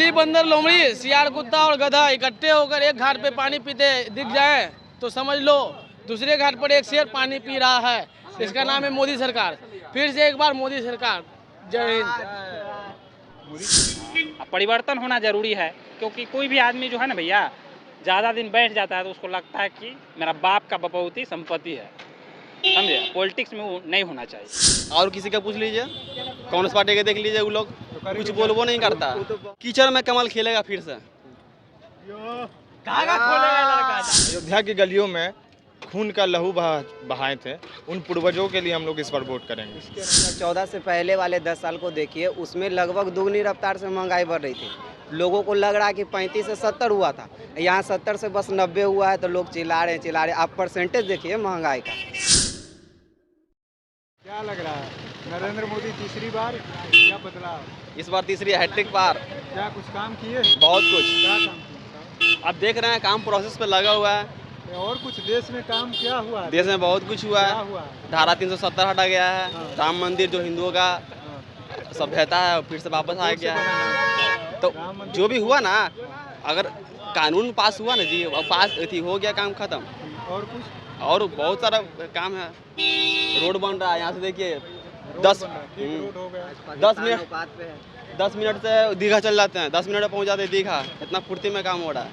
बिल्ली, बंदर, लोमड़ी, सियार, कुत्ता और गधा इकट्ठे होकर एक घाट पे पानी पीते दिख जाएं तो समझ लो दूसरे घाट पर एक शेर पानी पी रहा है। इसका नाम है मोदी सरकार। फिर से एक बार मोदी सरकार। जय हिंद। परिवर्तन होना जरूरी है, क्योंकि कोई भी आदमी जो है ना भैया, ज़्यादा दिन बैठ जाता है तो उसको लगता है कि मेरा बाप का बपौती संपत्ति है, समझे। पॉलिटिक्स में वो नहीं होना चाहिए। और किसी का पूछ लीजिए, कांग्रेस पार्टी के देख लीजिए, वो लोग कुछ बोलबो नहीं करता। कीचड़ में कमल खिलेगा फिर से। अयोध्या की गलियों में खून का लहू बहाए थे, उन पूर्वजों के लिए हम लोग इस बार वोट करेंगे। 14 से पहले वाले 10 साल को देखिए, उसमें लगभग दुगनी रफ्तार से महंगाई बढ़ रही थी। लोगों को लग रहा है कि 35 से 70 हुआ था, यहाँ 70 से बस 90 हुआ है, तो लोग चिल्ला रहे। आप परसेंटेज देखिए महंगाई का। क्या लग रहा है, नरेंद्र मोदी तीसरी बार क्या बदलाव? इस बार तीसरी हैट्रिक पार। क्या कुछ काम किए? बहुत कुछ। क्या काम किए? अब देख रहे हैं काम प्रोसेस पे लगा हुआ है। और कुछ देश में काम क्या हुआ है? देश में बहुत कुछ हुआ है। धारा 370 हटा गया है। राम मंदिर जो हिंदुओं का सभ्यता है फिर से वापस आ गया है। तो जो भी हुआ ना, अगर कानून पास हुआ ना जी, पास थी, हो गया काम खत्म। और कुछ? और बहुत सारा काम है। रोड बन रहा है, यहाँ से देखिए 10 मिनट से दीघा चल जाते हैं, 10 मिनट में पहुँच जाते हैं दीघा। इतना फुर्ती में काम हो रहा है।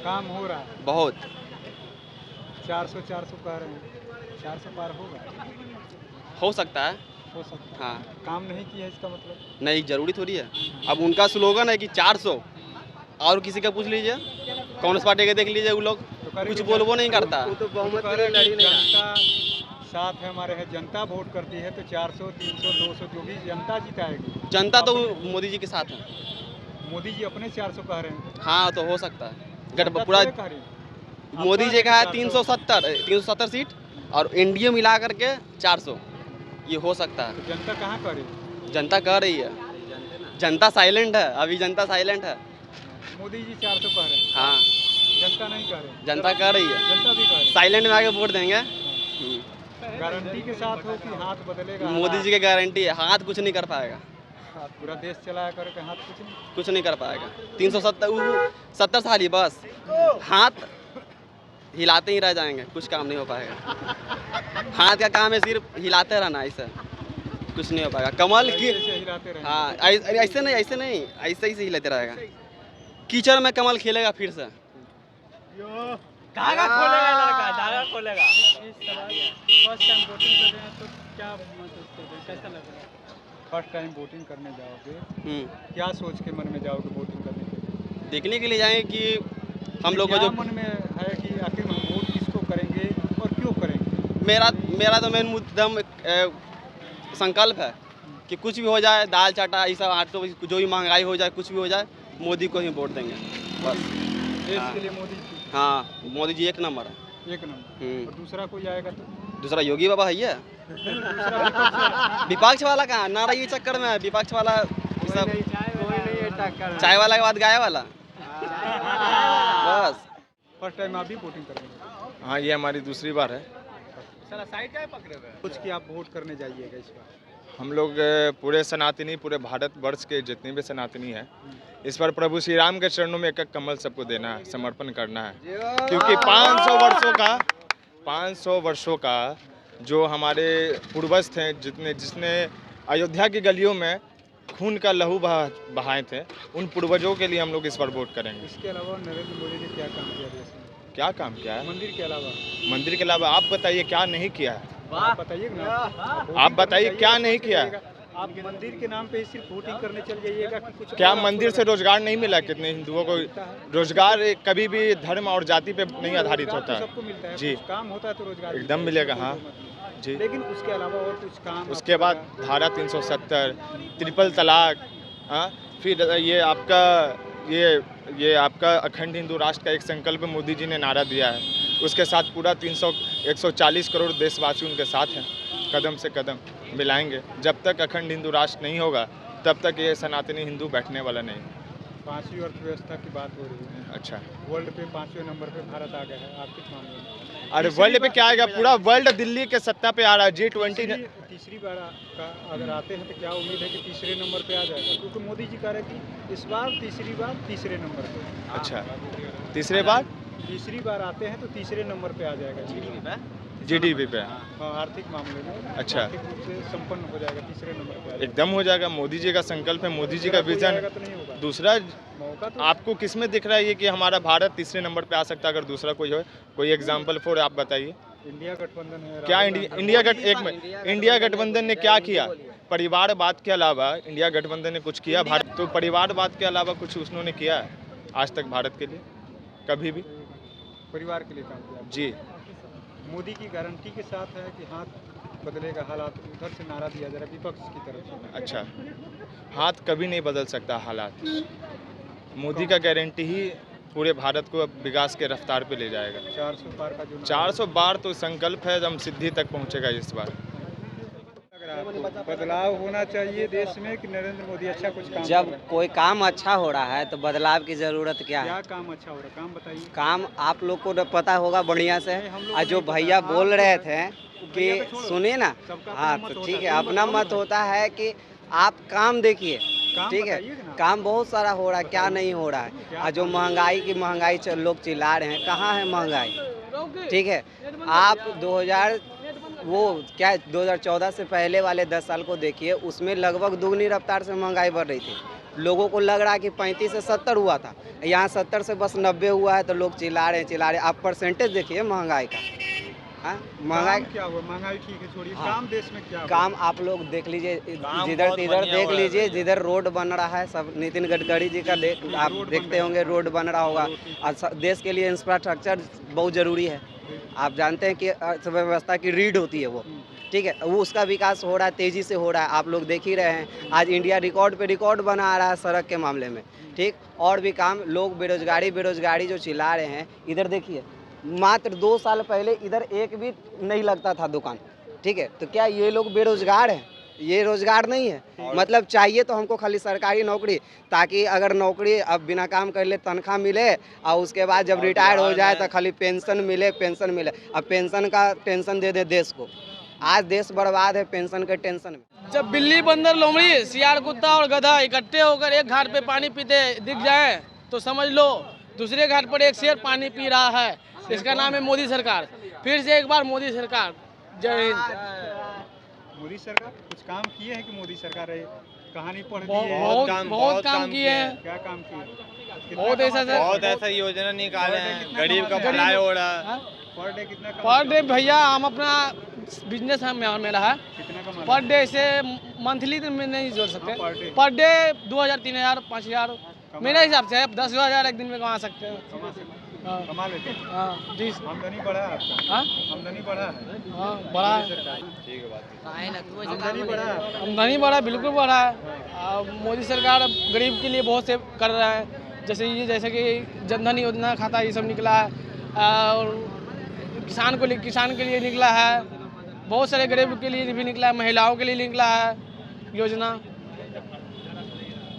काम हो रहा है बहुत। 400 कह रहे हैं, 400 पार होगा? हो सकता है। हो सकता है। हाँ, काम नहीं किया इसका मतलब? नहीं, जरूरी थोड़ी है। अब उनका स्लोगन है कि 400। और किसी का पूछ लीजिए, कांग्रेस पार्टी के देख लीजिए, वो लोग कुछ बोलबो नहीं करता। जनता साथ है हमारे, है जनता वोट करती है, तो 400 300 200 जो भी जनता जिताएगी। जनता तो मोदी जी के साथ है। मोदी जी अपने 400 कह रहे हैं। हाँ, तो हो सकता है। पूरा मोदी जी का है 370 सीट और एनडीए मिला करके 400, ये हो सकता है। तो जनता कहाँ करे? जनता कह रही है। जनता साइलेंट है, अभी जनता साइलेंट है। मोदी जी 400 कह रहे हैं। हाँ, जनता नहीं कह रहे। जनता कह रही है। जनता भी कह रही है। साइलेंट में आके वोट देंगे। गारंटी के साथ हो कि हाथ बदलेगा? मोदी जी की गारंटी है, हाथ कुछ नहीं कर पाएगा। पूरा देश चलाया करके हाथ कुछ नहीं कर पाएगा। 370 साल ही बस हाथ हिलाते ही रह जाएंगे, कुछ काम नहीं हो पाएगा। हाथ का काम है सिर्फ हिलाते रहना, ऐसे कुछ नहीं हो पाएगा। कमल की हिलाते रहे। हाँ, ऐसे नहीं, ऐसे ही से हिलाते रहेगा। कीचड़ में कमल खिलेगा फिर से। धागा खोलेगा लड़का, धागा खोलेगा। फर्स्ट टाइम वोटिंग कर रहे हैं तो क्या महसूस कर रहे हैं, कैसा लग रहा है? फर्स्ट टाइम वोटिंग करने जाओगे, क्या सोच के मन में जाओगे वोटिंग करने के लिए? देखने के लिए जाएंगे कि हम लोग को जो मन में है कि आखिर हम वोट किसको करेंगे और क्यों करेंगे? मेरा तो मेन मुद्दा संकल्प है कि कुछ भी हो जाए, दाल चाटा ये सब आटो जो भी महंगाई हो जाए, कुछ भी हो जाए, मोदी को ही वोट देंगे बस। देश के लिए मोदी? हाँ, मोदी जी एक नंबर है। एक नंबर। और दूसरा कोई आएगा तो? दूसरा योगी बाबा है। विपक्ष वाला कहाँ नारा, ये चक्कर में है विपक्ष वाला सब। चाय वाला के बाद गाय वाला बस। फर्स्ट टाइम आप भी वोटिंग करेंगे? हाँ, ये हमारी दूसरी बार है। कुछ कि आप वोट करने जाइएगा इस बार? हम लोग पूरे सनातनी, पूरे भारतवर्ष के जितने भी सनातनी हैं, इस बार प्रभु श्री राम के चरणों में एक एक कमल सबको देना है, समर्पण करना है। क्योंकि 500 वर्षों का जो हमारे पूर्वज थे, जिसने अयोध्या की गलियों में खून का लहू बहाए थे, उन पूर्वजों के लिए हम लोग इस बार वोट करेंगे। इसके अलावा नरेंद्र मोदी ने क्या काम किया देश में? क्या काम किया है? मंदिर के अलावा? मंदिर के अलावा आप बताइए क्या नहीं किया है? आप बताइए ना। आप बताइए क्या नहीं किया है? आप मंदिर के नाम पे सिर्फ वोटिंग करने चल जाइएगा कि कुछ? क्या मंदिर से रोजगार नहीं मिला? कितने हिंदुओं को रोजगार कभी भी धर्म और जाति पे नहीं आधारित होता है। सबको मिलता है जी, काम होता है तो रोजगार एकदम मिलेगा। हाँ जी। लेकिन उसके अलावा और कुछ काम? उसके बाद धारा 370, ट्रिपल तलाक, हाँ, फिर ये आपका अखंड हिंदू राष्ट्र का एक संकल्प मोदी जी ने नारा दिया है। उसके साथ पूरा 140 करोड़ देशवासी उनके साथ हैं, कदम से कदम मिलाएंगे। जब तक अखंड हिंदू राष्ट्र नहीं होगा, तब तक ये सनातनी हिंदू बैठने वाला नहीं। पांचवी अर्थव्यवस्था की बात हो रही है। अच्छा, वर्ल्ड पे 5वें नंबर पे भारत आ गया है आर्थिक मामले में। अरे वर्ल्ड पे क्या आएगा, पूरा वर्ल्ड दिल्ली के सत्ता पे आ रहा है। G20 तीसरी बार अगर आते हैं तो क्या उम्मीद है कि तीसरे नंबर पे आ जाएगा, क्योंकि मोदी जी कह रहे हैं कि इस बार तीसरी बार तीसरे नंबर पे। अच्छा, तीसरी बार आते हैं तो तीसरे नंबर पे आ जाएगा जीडीपी पे। हाँ, आर्थिक मामले में अच्छा, आर्थिक रूप से संपन्न हो जाएगा, तीसरे नंबर पे आ जाएगा। एकदम हो जाएगा। मोदी जी का संकल्प है, मोदी जी का विजन। तो नहीं होगा दूसरा मौका तो आपको किस में दिख रहा है ये कि हमारा भारत तीसरे नंबर पे आ सकता है? अगर दूसरा कोई हो, कोई एग्जाम्पल फॉर आप बताइए। इंडिया गठबंधन है। क्या इंडिया गठबंधन ने क्या किया? परिवारवाद के अलावा इंडिया गठबंधन ने कुछ किया भारत? तो परिवारवाद के अलावा कुछ उन्होंने किया है आज तक भारत के लिए? कभी भी परिवार के लिए काम किया जी। मोदी की गारंटी के साथ है कि हाथ बदलेगा हालात, उधर से नारा दिया जा रहा है विपक्ष की तरफ से। अच्छा, हाथ कभी नहीं बदल सकता हालात। मोदी का गारंटी ही पूरे भारत को अब विकास के रफ्तार पे ले जाएगा। 400 पार का जो 400 बार तो संकल्प है, हम सिद्धि तक पहुंचेगा इस बार। लग रहा है आपको बदलाव होना चाहिए देश में कि नरेंद्र मोदी अच्छा कुछ काम जब कर रहे कोई काम अच्छा हो रहा है तो बदलाव की ज़रूरत क्या हैं? है? क्या काम अच्छा हो रहा है, काम बताइए। काम आप लोग को तो पता होगा बढ़िया से। हम लोग और जो नहीं पता। भैया आप बोल जो रहे है, थे भैया कि को छोड़ो। सुनिए ना, सबका हाँ अपना मत तो होता ठीक है। है, तुम अपना बताओ मत ना। होता है कि आप काम देखिए, काम ठीक है, बताइएगा ना। काम बहुत सारा हो रहा है, क्या नहीं हो रहा है। और जो महंगाई लोग चिल्ला रहे हैं, कहाँ है महंगाई? ठीक है, आप 2014 से पहले वाले 10 साल को देखिए, उसमें लगभग दुगनी रफ्तार से महंगाई बढ़ रही थी। लोगों को लग रहा है कि 35 से 70 हुआ था, यहाँ 70 से बस 90 हुआ है, तो लोग चिल्ला रहे हैं। आप परसेंटेज देखिए महंगाई का। हाँ, महंगाई काम क्या हुआ? महंगाई ठीक है, छोड़िए। हाँ। काम देश में क्या हुआ? काम आप लोग देख लीजिए, जिधर तिधर देख लीजिए, जिधर रोड बन रहा है, सब नितिन गडकरी जी का आप देखते होंगे रोड बन रहा होगा। और देश के लिए इंफ्रास्ट्रक्चर बहुत ज़रूरी है। आप जानते हैं कि अर्थव्यवस्था की रीढ़ होती है वो, ठीक है, वो उसका विकास हो रहा है, तेज़ी से हो रहा है। आप लोग देख ही रहे हैं, आज इंडिया रिकॉर्ड पे रिकॉर्ड बना रहा है सड़क के मामले में, ठीक। और भी काम, लोग बेरोजगारी जो चिल्ला रहे हैं, इधर देखिए, मात्र 2 साल पहले इधर एक भी नहीं लगता था दुकान, ठीक है। तो क्या ये लोग बेरोजगार हैं? ये रोजगार नहीं है। मतलब चाहिए तो हमको खाली सरकारी नौकरी, ताकि अगर नौकरी अब बिना काम कर ले तनख्वाह मिले, और उसके बाद जब रिटायर हो जाए तो खाली पेंशन मिले। अब पेंशन का टेंशन दे दे देश को। आज देश बर्बाद है पेंशन के टेंशन में। जब बिल्ली, बंदर, लोमड़ी, सियार, कुत्ता और गधा इकट्ठे होकर एक घाट पे पानी पीते दिख जाए तो समझ लो दूसरे घाट पर एक शेर पानी पी रहा है। इसका नाम है मोदी सरकार। फिर से एक बार मोदी सरकार। जय हिंद। मोदी सरकार कुछ काम किए हैं कि मोदी सरकार है? कहानी पढ़ दी बहुत है। बहुत काम किए हैं। क्या काम किए? बहुत ऐसा योजना निकाले हैं, गरीब का भलाई हो रहा है। पर डे कितना पर डे भैया, हम अपना बिजनेस है मेरा है। कितना कमा पर डे से मंथली में नहीं जोड़ सकते। हाँ, per day। पर डे 2000, 3000, 5000 मेरे हिसाब से 10,000 एक दिन में कमा सकते हैं। हाँ, कमा लेते हैं? हाँ जी। आमदनी बढ़ा है आपका? हाँ आमदनी बढ़ा है? हाँ, बड़ा है। ठीक है, आमदनी बढ़ा है? आमदनी बढ़ा, बिल्कुल बढ़ा है। मोदी सरकार गरीब के लिए बहुत से कर रहा है। जैसे कि जनधन योजना खाता ये सब निकला है, और किसान के लिए निकला है। बहुत सारे गरीब के लिए भी निकला है, महिलाओं के लिए निकला है योजना।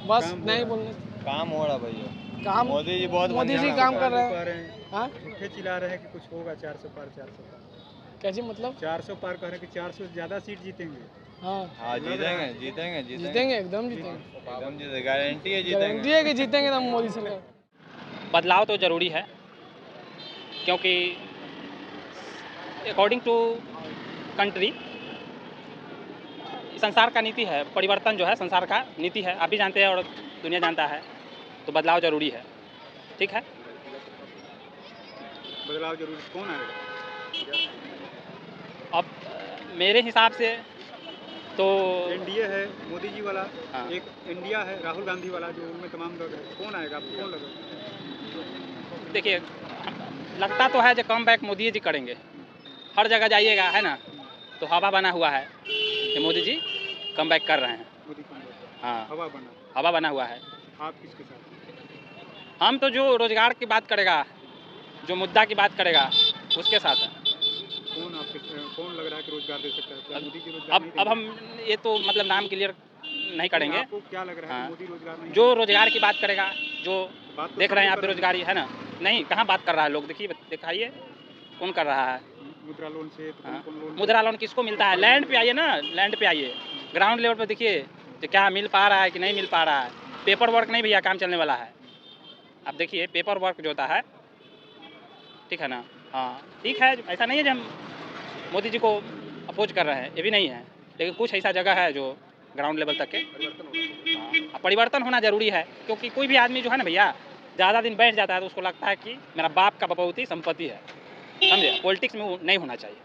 बस नहीं बोलने, काम हो रहा भैया, काम मोदी जी बहुत मोदी जी काम कर रहे हैं। हाँ, झूठे चिल्ला रहे हैं कि कुछ होगा 400 पार 400 पार। कैसे मतलब? 400 पार कह रहे हैं कि 400 से ज़्यादा सीट जीतेंगे। हाँ, जीतेंगे जीतेंगे, एकदम जीतेंगे। एकदम जीतेंगे, गारंटी है गारंटी है कि जीतेंगे तो मोदी सरकार। बदलाव तो ज़रूरी है, क्योंकि अकॉर्डिंग टू कंट्री संसार का नीति है, परिवर्तन जो है संसार का नीति है, आप भी जानते हैं और दुनिया जानता है। तो बदलाव ज़रूरी है, ठीक है। बदलाव जरूरी, कौन आएगा? अब मेरे हिसाब से तो एनडीए है मोदी जी वाला, हाँ। एक इंडिया है राहुल गांधी वाला, जो उनमें तमाम लोग हैं। कौन आएगा आपको, कौन लगा? देखिए, लगता तो है जो कम बैक मोदी जी करेंगे। हर जगह जाइएगा है ना, तो हवा बना हुआ है कि मोदी जी कम बैक कर रहे हैं। मोदी कौन? हाँ, हवा बना हुआ है। आप किसके साथ? हम तो जो रोजगार की बात करेगा, जो मुद्दा की बात करेगा, उसके साथ है। कौन लग रहा है है कि रोजगार दे सकता है, क्या मोदी जी रोजगार नहीं अब हम ये तो मतलब नाम क्लियर नहीं करेंगे। आपको क्या लग रहा है हाँ। कि मोदी रोजगार नहीं जो रोजगार की बात करेगा, जो बात तो देख रहे हैं आप सब कर बेरोजगारी है ना, नहीं कहाँ बात कर रहा है लोग, देखिए दिखाइए कौन कर रहा है। मुद्रा लोन से तो हाँ। कौन लोन मुद्रा लोन किसको मिलता है? लैंड पे आइए ना, लैंड पे आइए, ग्राउंड लेवल पे देखिए कि क्या मिल पा रहा है कि नहीं मिल पा रहा है। पेपर वर्क नहीं भैया काम चलने वाला है। आप देखिए पेपर वर्क जो होता है, ठीक है ना। हाँ ठीक है, ऐसा नहीं है कि हम मोदी जी को अपोज कर रहे हैं, ये भी नहीं है, लेकिन कुछ ऐसा जगह है जो ग्राउंड लेवल तक के हाँ, परिवर्तन होना ज़रूरी है। क्योंकि कोई भी आदमी जो है ना भैया, ज़्यादा दिन बैठ जाता है तो उसको लगता है कि मेरा बाप का बपौती संपत्ति है, समझे। पॉलिटिक्स में वो नहीं होना चाहिए।